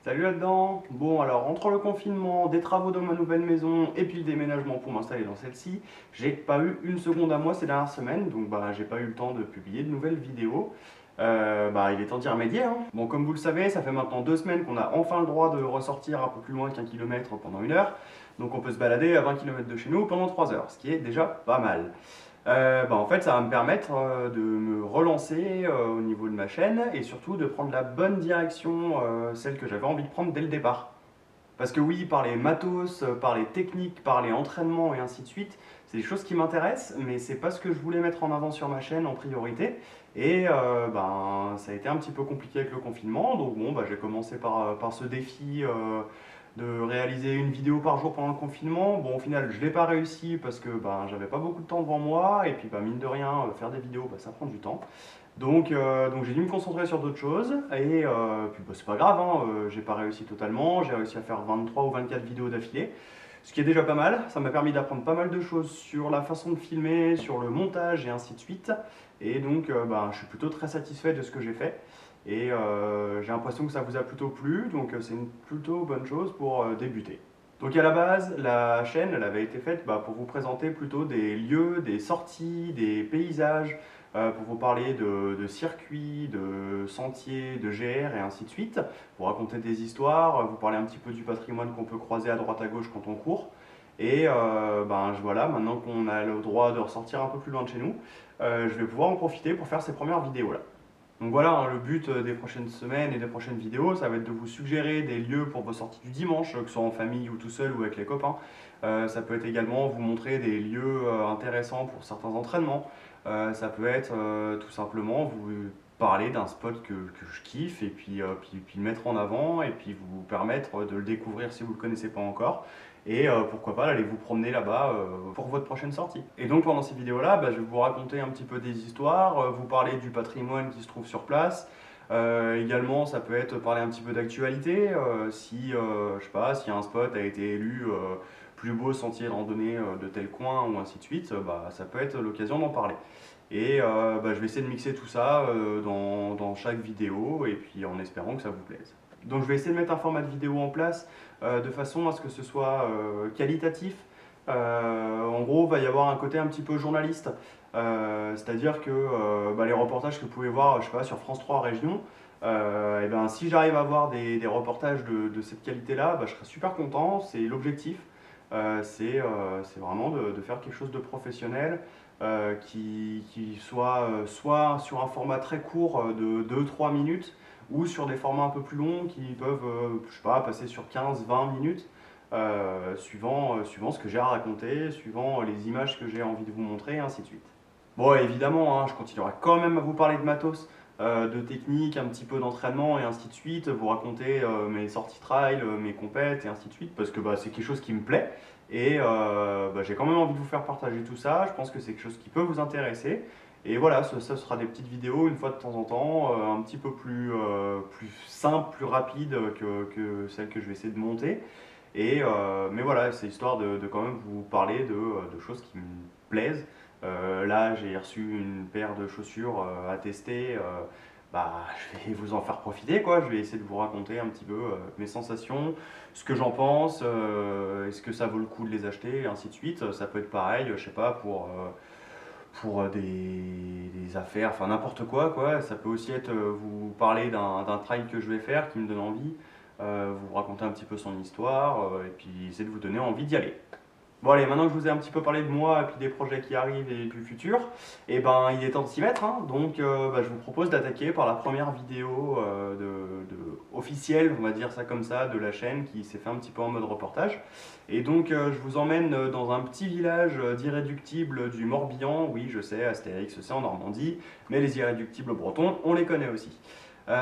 Salut là-dedans. Bon alors entre le confinement, des travaux dans ma nouvelle maison et puis le déménagement pour m'installer dans celle-ci, j'ai pas eu une seconde à moi ces dernières semaines, donc j'ai pas eu le temps de publier de nouvelles vidéos. Il est temps d'y remédier, hein. Bon, comme vous le savez, ça fait maintenant 2 semaines qu'on a enfin le droit de ressortir un peu plus loin qu'1 kilomètre pendant 1 heure, donc on peut se balader à 20 km de chez nous pendant 3 heures, ce qui est déjà pas mal. En fait, ça va me permettre de me relancer au niveau de ma chaîne et surtout de prendre la bonne direction, celle que j'avais envie de prendre dès le départ. Parce que oui, par les matos, par les techniques, par les entraînements et ainsi de suite, c'est des choses qui m'intéressent, mais c'est pas ce que je voulais mettre en avant sur ma chaîne en priorité. Et ça a été un petit peu compliqué avec le confinement, donc bon, j'ai commencé par ce défi de réaliser une vidéo par jour pendant le confinement. Bon, au final, je l'ai pas réussi parce que j'avais pas beaucoup de temps devant moi, et puis mine de rien, faire des vidéos, ça prend du temps. Donc j'ai dû me concentrer sur d'autres choses et puis c'est pas grave, hein, j'ai pas réussi totalement, j'ai réussi à faire 23 ou 24 vidéos d'affilée, ce qui est déjà pas mal. Ça m'a permis d'apprendre pas mal de choses sur la façon de filmer, sur le montage et ainsi de suite. Et donc je suis plutôt très satisfait de ce que j'ai fait et j'ai l'impression que ça vous a plutôt plu, donc c'est une plutôt bonne chose pour débuter. Donc à la base, la chaîne elle avait été faite pour vous présenter plutôt des lieux, des sorties, des paysages, pour vous parler de circuits, de sentiers, de GR et ainsi de suite, vous raconter des histoires, vous parler un petit peu du patrimoine qu'on peut croiser à droite à gauche quand on court. Et voilà, maintenant qu'on a le droit de ressortir un peu plus loin de chez nous, je vais pouvoir en profiter pour faire ces premières vidéos là. Donc voilà, hein, le but des prochaines semaines et des prochaines vidéos, ça va être de vous suggérer des lieux pour vos sorties du dimanche, que ce soit en famille ou tout seul ou avec les copains. Ça peut être également vous montrer des lieux intéressants pour certains entraînements. Ça peut être tout simplement vous parler d'un spot que je kiffe et puis le mettre en avant et puis vous permettre de le découvrir si vous ne le connaissez pas encore. Et pourquoi pas aller vous promener là-bas pour votre prochaine sortie. Et donc pendant ces vidéos-là, je vais vous raconter un petit peu des histoires, vous parler du patrimoine qui se trouve sur place. Également, ça peut être parler un petit peu d'actualité, si, je sais pas, si un spot a été élu plus beau sentier de randonnée de tel coin ou ainsi de suite, ça peut être l'occasion d'en parler. Et je vais essayer de mixer tout ça dans chaque vidéo et puis en espérant que ça vous plaise. Donc je vais essayer de mettre un format de vidéo en place de façon à ce que ce soit qualitatif. En gros, il va y avoir un côté un petit peu journaliste, c'est-à-dire que les reportages que vous pouvez voir, je sais pas, sur France 3 Région, si j'arrive à avoir des reportages de cette qualité-là, je serai super content, c'est l'objectif. C'est vraiment de faire quelque chose de professionnel qui soit soit sur un format très court de 2-3 minutes ou sur des formats un peu plus longs qui peuvent je sais pas, passer sur 15-20 minutes suivant ce que j'ai à raconter, suivant les images que j'ai envie de vous montrer et ainsi de suite. Bon, évidemment, hein, je continuerai quand même à vous parler de matos, de technique, un petit peu d'entraînement et ainsi de suite, vous raconter mes sorties trail, mes compètes et ainsi de suite, parce que c'est quelque chose qui me plaît et j'ai quand même envie de vous faire partager tout ça. Je pense que c'est quelque chose qui peut vous intéresser. Et voilà, ça sera des petites vidéos une fois de temps en temps, un petit peu plus simples, plus rapides que celles que je vais essayer de monter. Mais voilà, c'est histoire de quand même vous parler de choses qui me plaisent. Là, j'ai reçu une paire de chaussures à tester. Je vais vous en faire profiter, quoi. Je vais essayer de vous raconter un petit peu mes sensations, ce que j'en pense, est-ce que ça vaut le coup de les acheter, et ainsi de suite. Ça peut être pareil, je sais pas, pour des affaires, enfin n'importe quoi, quoi. Ça peut aussi être vous parler d'un trail que je vais faire qui me donne envie, vous raconter un petit peu son histoire, et puis essayer de vous donner envie d'y aller. Bon allez, maintenant que je vous ai un petit peu parlé de moi et puis des projets qui arrivent et du futur, il est temps de s'y mettre, hein. Donc je vous propose d'attaquer par la première vidéo officielle, on va dire ça comme ça, de la chaîne qui s'est fait un petit peu en mode reportage. Et donc je vous emmène dans un petit village d'irréductibles du Morbihan. Oui, je sais, Astérix c'est en Normandie, mais les irréductibles bretons, on les connaît aussi. C'est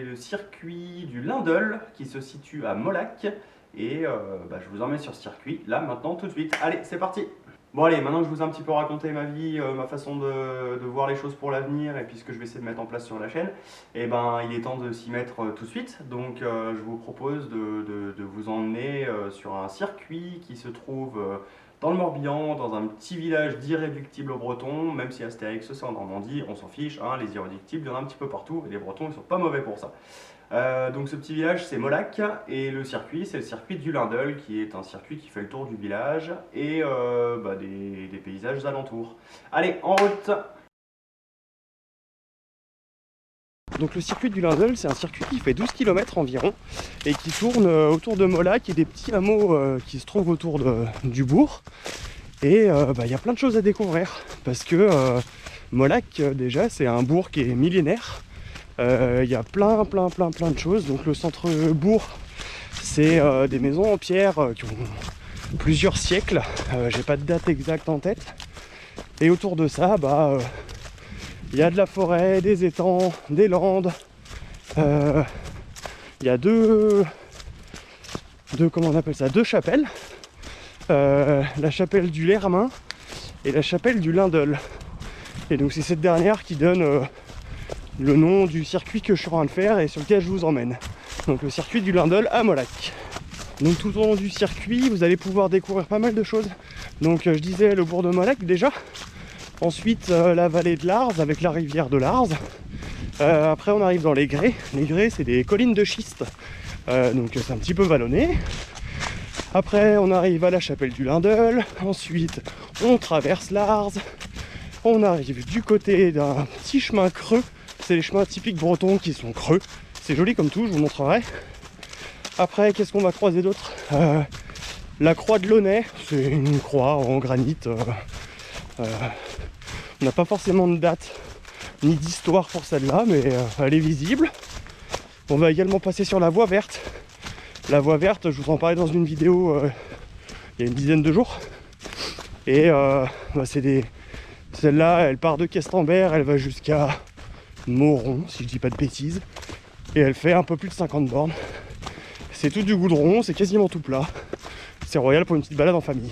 le circuit du Lindel qui se situe à Molac. Et je vous emmène sur ce circuit, là, maintenant, tout de suite. Allez, c'est parti! Bon allez, maintenant que je vous ai un petit peu raconté ma vie, ma façon de voir les choses pour l'avenir et puis ce que je vais essayer de mettre en place sur la chaîne, il est temps de s'y mettre tout de suite. Donc je vous propose de vous emmener sur un circuit qui se trouve dans le Morbihan, dans un petit village d'irréductibles bretons. Même si Astérix c'est en Normandie, on s'en fiche, hein, les irréductibles, il y en a un petit peu partout et les Bretons ils sont pas mauvais pour ça. Donc ce petit village c'est Molac et le circuit c'est le circuit du Lindel qui est un circuit qui fait le tour du village et des paysages alentours. Allez, en route! Donc le circuit du Lindel, c'est un circuit qui fait 12 km environ et qui tourne autour de Molac et des petits hameaux qui se trouvent autour du bourg. Et il y a plein de choses à découvrir parce que Molac déjà c'est un bourg qui est millénaire. Il y a plein de choses. Donc le centre-bourg c'est des maisons en pierre qui ont plusieurs siècles. J'ai pas de date exacte en tête. Et autour de ça, il y a de la forêt, des étangs, des landes. Il y a deux chapelles. La chapelle du Lermin et la chapelle du Lindel. Et donc c'est cette dernière qui donne le nom du circuit que je suis en train de faire et sur lequel je vous emmène. Donc le circuit du Lindel à Molac. Donc tout au long du circuit, vous allez pouvoir découvrir pas mal de choses. Donc je disais le bourg de Molac déjà. Ensuite la vallée de l'Arz avec la rivière de l'Arz. Après on arrive dans les grès. Les grès c'est des collines de schiste. Donc c'est un petit peu vallonné. Après on arrive à la chapelle du Lindel. Ensuite on traverse l'Arz. On arrive du côté d'un petit chemin creux. C'est les chemins typiques bretons qui sont creux. C'est joli comme tout, je vous montrerai. Après, qu'est-ce qu'on va croiser d'autre? La croix de Launay, c'est une croix en granit. On n'a pas forcément de date ni d'histoire pour celle-là, mais elle est visible. On va également passer sur la voie verte. La voie verte, je vous en parlais dans une vidéo il y a une dizaine de jours. Et celle-là, elle part de Questembert, elle va jusqu'à Moron, si je dis pas de bêtises. Et elle fait un peu plus de 50 bornes. C'est tout du goudron, c'est quasiment tout plat. C'est royal pour une petite balade en famille.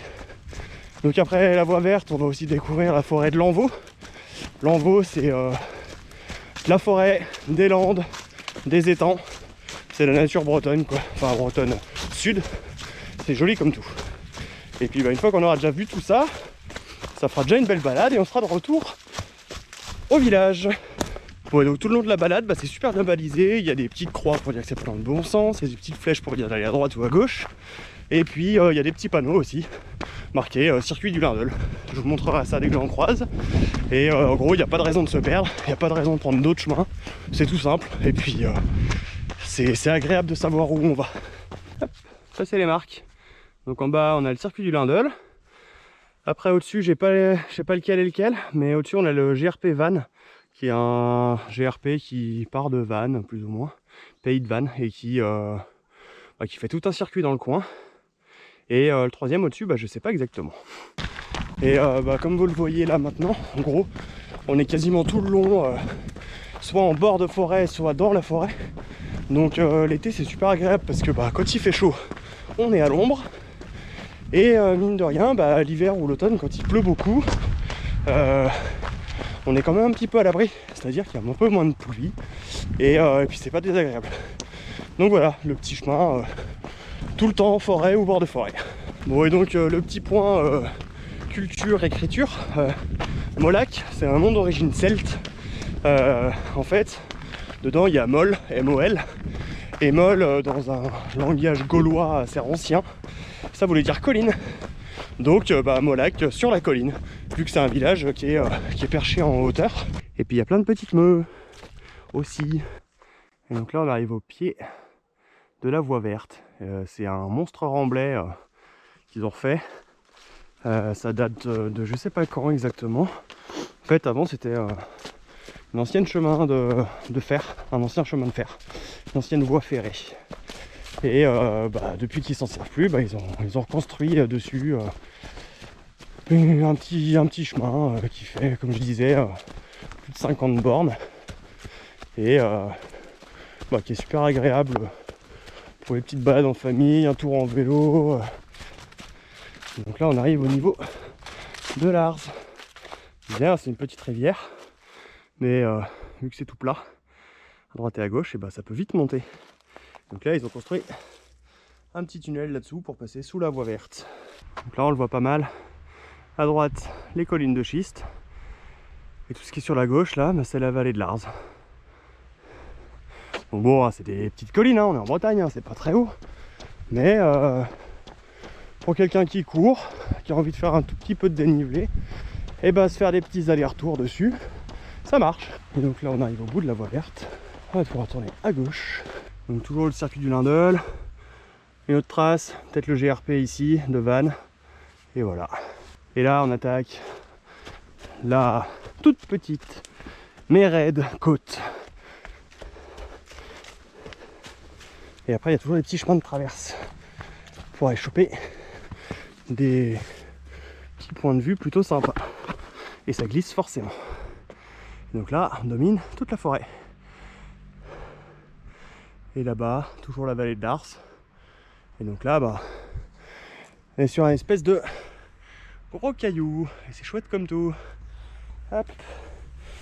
Donc après la voie verte, on va aussi découvrir la forêt de Lanvaux. Lanvaux, c'est la forêt, des landes, des étangs. C'est la nature bretonne, quoi. Enfin, bretonne sud. C'est joli comme tout. Et puis une fois qu'on aura déjà vu tout ça, ça fera déjà une belle balade et on sera de retour au village. Bon, donc tout le long de la balade, c'est super bien balisé. Il y a des petites croix pour dire que c'est dans le bon sens. Il y a des petites flèches pour dire d'aller à droite ou à gauche. Et puis il y a des petits panneaux aussi marqués circuit du Lindel. Je vous montrerai ça dès que j'en croise. Et en gros, il n'y a pas de raison de se perdre. Il n'y a pas de raison de prendre d'autres chemins. C'est tout simple. Et puis c'est agréable de savoir où on va. Hop, ça c'est les marques. Donc en bas, on a le circuit du Lindel. Après au-dessus, je sais pas lequel est lequel, mais au-dessus on a le GRP Vannes, qui est un GRP qui part de Vannes, plus ou moins, pays de Vannes, et qui fait tout un circuit dans le coin. Et le troisième au-dessus, je sais pas exactement. Et comme vous le voyez là maintenant, en gros, on est quasiment tout le long, soit en bord de forêt, soit dans la forêt. Donc l'été c'est super agréable parce que quand il fait chaud, on est à l'ombre. Et mine de rien, l'hiver ou l'automne, quand il pleut beaucoup, on est quand même un petit peu à l'abri, c'est-à-dire qu'il y a un peu moins de pluie et puis c'est pas désagréable. Donc voilà, le petit chemin tout le temps en forêt ou bord de forêt. Bon, et donc le petit point culture, écriture, Molac, c'est un nom d'origine celte. En fait, dedans il y a Mol, M-O-L, et Mol dans un langage gaulois assez ancien, ça voulait dire colline. Donc Molac sur la colline, vu que c'est un village qui est perché en hauteur. Et puis il y a plein de petites meules aussi. Et donc là on arrive au pied de la voie verte. C'est un monstre remblai qu'ils ont refait. Ça date de je sais pas quand exactement. En fait avant c'était un ancien chemin de fer, un ancien chemin de fer, une ancienne voie ferrée. Et depuis qu'ils s'en servent plus, ils ont reconstruit dessus un petit chemin qui fait, comme je disais, plus de 50 bornes et qui est super agréable pour les petites balades en famille, un tour en vélo. Donc là on arrive au niveau de l'Arz. Bien, c'est une petite rivière, mais vu que c'est tout plat, à droite et à gauche, et ça peut vite monter. Donc là ils ont construit un petit tunnel là-dessous pour passer sous la voie verte. Donc là on le voit pas mal. À droite les collines de schiste. Et tout ce qui est sur la gauche là, c'est la vallée de l'Arz. Donc bon, c'est des petites collines, hein, on est en Bretagne, hein, c'est pas très haut. Mais pour quelqu'un qui court, qui a envie de faire un tout petit peu de dénivelé, et se faire des petits allers-retours dessus, ça marche. Et donc là on arrive au bout de la voie verte, on va pouvoir tourner à gauche. Donc toujours le circuit du Lindel, une autre trace, peut-être le GRP ici, de Vannes, et voilà. Et là on attaque la toute petite mais raide côte. Et après il y a toujours des petits chemins de traverse pour aller choper des petits points de vue plutôt sympas. Et ça glisse forcément. Donc là on domine toute la forêt. Et là-bas, toujours la vallée de Lars. Et donc là, on est sur un espèce de gros caillou. Et c'est chouette comme tout. Hop.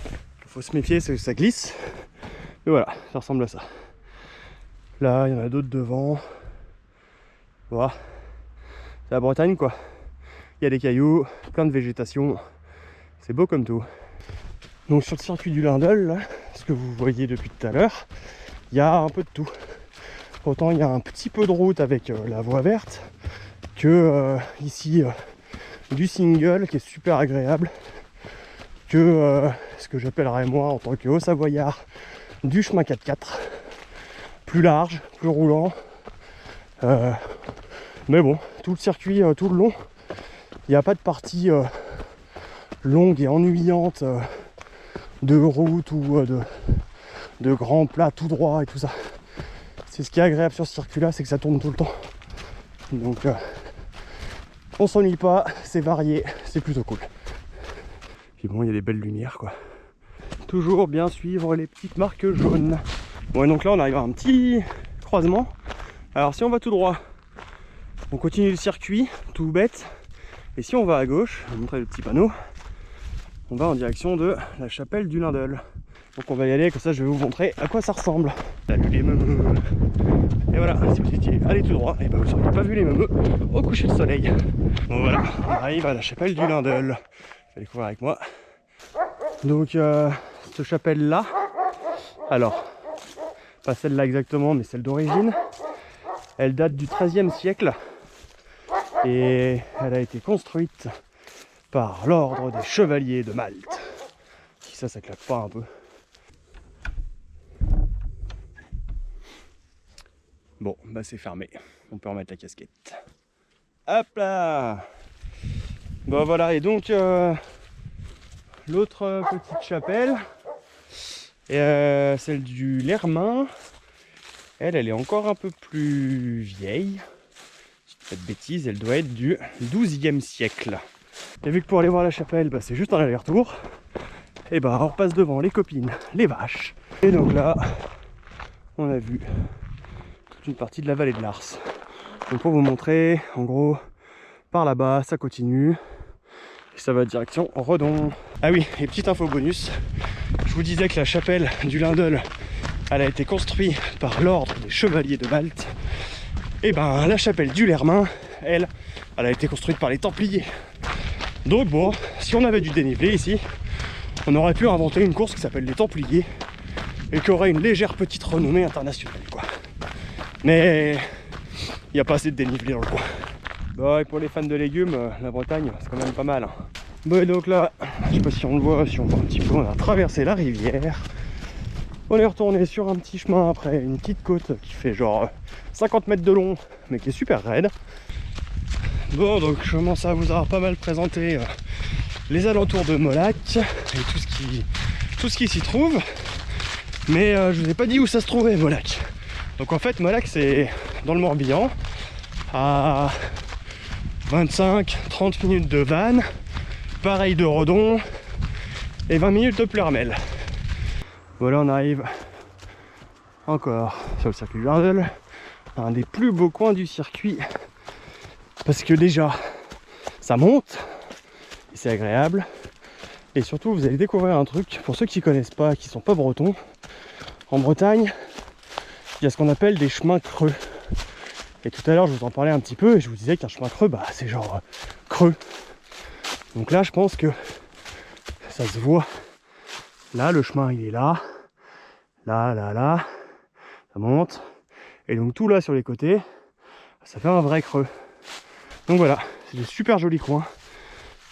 Il faut se méfier, ça glisse. Et voilà, ça ressemble à ça. Là, il y en a d'autres devant. Voilà. C'est la Bretagne, quoi. Il y a des cailloux, plein de végétation. C'est beau comme tout. Donc sur le circuit du Lindel, là, ce que vous voyez depuis tout à l'heure, il y a un peu de tout. Autant il y a un petit peu de route avec la voie verte que ici du single qui est super agréable, que ce que j'appellerais moi en tant que haut savoyard du chemin 4x4, plus large, plus roulant. Mais bon, tout le circuit, tout le long, il n'y a pas de partie longue et ennuyante de route ou de grands plats tout droit et tout ça. C'est ce qui est agréable sur ce circuit là, c'est que ça tourne tout le temps. Donc on s'ennuie pas, c'est varié, c'est plutôt cool. Puis bon, il y a des belles lumières quoi. Toujours bien suivre les petites marques jaunes. Bon, et donc là on arrive à un petit croisement. Alors si on va tout droit, on continue le circuit, tout bête. Et si on va à gauche, je vais vous montrer le petit panneau, on va en direction de la chapelle du Lindel. Donc on va y aller, comme ça je vais vous montrer à quoi ça ressemble. Salut les meumeux. Et voilà, si vous étiez allé tout droit, et vous n'auriez pas vu les meumeux au coucher de soleil. Donc voilà, on arrive à la chapelle du Lindel. Vous allez découvrir avec moi. Donc cette chapelle là, alors pas celle-là exactement, mais celle d'origine, elle date du XIIIe siècle et elle a été construite par l'ordre des chevaliers de Malte. Si ça claque pas un peu. Bon, c'est fermé. On peut remettre la casquette. Hop là. Bon voilà, et donc l'autre petite chapelle, celle du Lermin, elle est encore un peu plus vieille. Cette bêtise, elle doit être du XIIe siècle. Et vu que pour aller voir la chapelle, c'est juste un aller-retour, et on repasse devant les copines, les vaches. Et donc là, on a vu toute une partie de la vallée de Lars. Donc pour vous montrer, en gros, par là-bas, ça continue. Et ça va direction Redon. Ah oui, et petite info bonus, je vous disais que la chapelle du Lindel, elle a été construite par l'ordre des chevaliers de Malte. Et la chapelle du Lermin, elle a été construite par les Templiers. Donc bon, si on avait du dénivelé ici, on aurait pu inventer une course qui s'appelle les Templiers et qui aurait une légère petite renommée internationale quoi. Mais il n'y a pas assez de dénivelé dans le coin. Bon, et pour les fans de légumes, la Bretagne c'est quand même pas mal. Bon, et donc là, je sais pas si on le voit, si on voit un petit peu, on a traversé la rivière. On est retourné sur un petit chemin après une petite côte qui fait genre 50 mètres de long mais qui est super raide. Bon, donc je commence à vous avoir pas mal présenté les alentours de Molac et tout ce qui s'y trouve. Mais je vous ai pas dit où ça se trouvait Molac. Donc en fait Molac c'est dans le Morbihan, à 25-30 minutes de Vannes, pareil de Redon et 20 minutes de Pleurmel. Voilà, on arrive encore sur le circuit du Lindel, un des plus beaux coins du circuit, parce que déjà ça monte et c'est agréable, et surtout vous allez découvrir un truc pour ceux qui ne connaissent pas, qui sont pas bretons. En Bretagne, il y a ce qu'on appelle des chemins creux, et tout à l'heure je vous en parlais un petit peu et je vous disais qu'un chemin creux c'est genre creux. Donc là je pense que ça se voit. Là, le chemin, il est là. Là. ça monte. Et donc tout là sur les côtés, ça fait un vrai creux. Donc voilà, c'est des super jolis coins.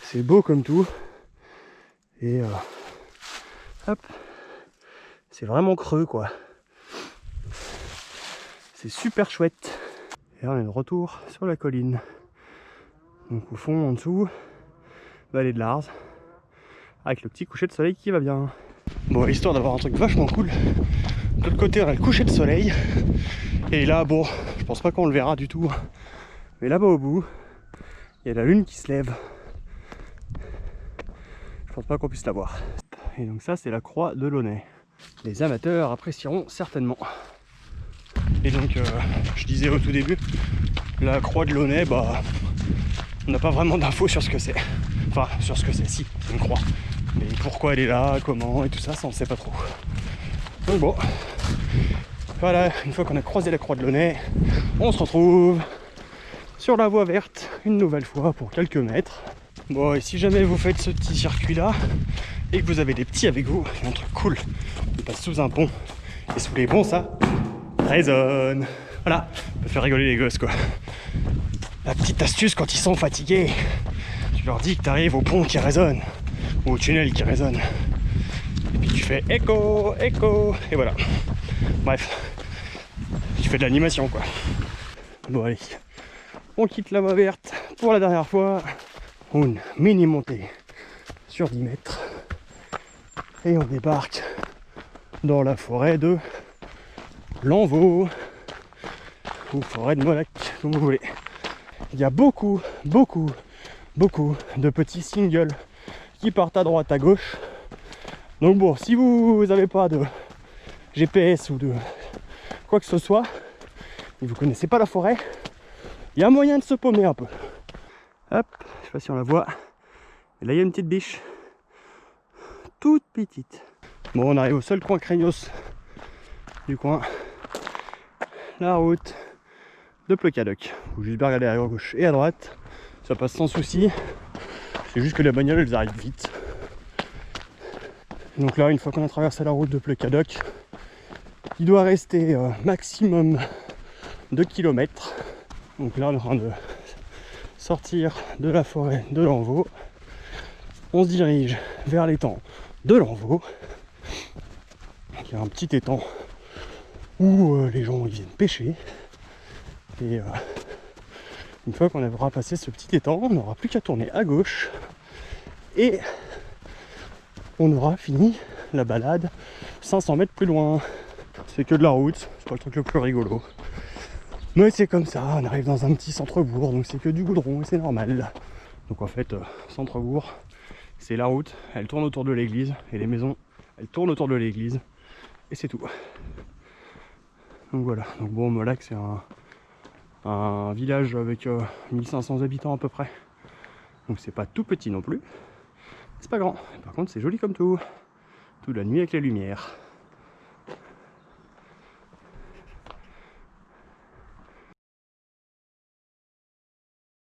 C'est beau comme tout. Et hop, c'est vraiment creux quoi. C'est super chouette. Et là on est de retour sur la colline. Donc au fond, en dessous, vallée de l'Arz, avec le petit coucher de soleil qui va bien. Bon, histoire d'avoir un truc vachement cool, de l'autre côté on a le coucher de soleil. Et là, bon, je pense pas qu'on le verra du tout. Mais là-bas au bout, il y a la lune qui se lève. Je pense pas qu'on puisse la voir. Et donc ça, c'est la croix de Launay. Les amateurs apprécieront certainement. Et donc, je disais au tout début, la croix de Launay, bah, on n'a pas vraiment d'infos sur ce que c'est. Enfin, sur ce que c'est, si, c'est une croix. Mais pourquoi elle est là, comment et tout ça, ça on ne sait pas trop. Donc bon, voilà, une fois qu'on a croisé la croix de Launay, on se retrouve sur la voie verte une nouvelle fois pour quelques mètres. Bon, et si jamais vous faites ce petit circuit là et que vous avez des petits avec vous, il y a un truc cool, on passe sous un pont et sous les ponts ça résonne. Voilà, on peut faire rigoler les gosses quoi. La petite astuce quand ils sont fatigués, tu leur dis que tu arrives au pont qui résonne ou au tunnel qui résonne et puis tu fais écho, écho et voilà. Bref, tu fais de l'animation quoi. Bon allez, on quitte la voie verte pour la dernière fois. Une mini montée sur 10 mètres et on débarque dans la forêt de Lanvaux ou forêt de Molac, comme vous voulez. Il y a beaucoup de petits singles qui partent à droite à gauche. Donc bon, si vous n'avez pas de GPS ou de quoi que ce soit et vous connaissez pas la forêt, il y a moyen de se paumer un peu. Hop, je sais pas si on la voit. Et là il y a une petite biche. Toute petite. Bon, on arrive au seul coin craignos du coin. La route de Pleucadoc. Faut juste bien regarder à gauche et à droite. Ça passe sans souci. C'est juste que les bagnoles elles arrivent vite. Donc là, une fois qu'on a traversé la route de Pleucadoc, il doit rester maximum 2 km. Donc là on est en train de sortir de la forêt de Lanvaux. On se dirige vers l'étang de Lanvaux. Il y a un petit étang où les gens ils viennent pêcher. Et une fois qu'on aura passé ce petit étang, on n'aura plus qu'à tourner à gauche. Et on aura fini la balade 500 mètres plus loin. C'est que de la route, c'est pas le truc le plus rigolo. Mais c'est comme ça, on arrive dans un petit centre-bourg, donc c'est que du goudron et c'est normal. Donc en fait, centre-bourg, c'est la route, elle tourne autour de l'église, et les maisons, elles tournent autour de l'église, et c'est tout. Donc voilà, donc bon, Molac c'est un village avec 1500 habitants à peu près. Donc c'est pas tout petit non plus, c'est pas grand. Par contre c'est joli comme tout, toute la nuit avec les lumières.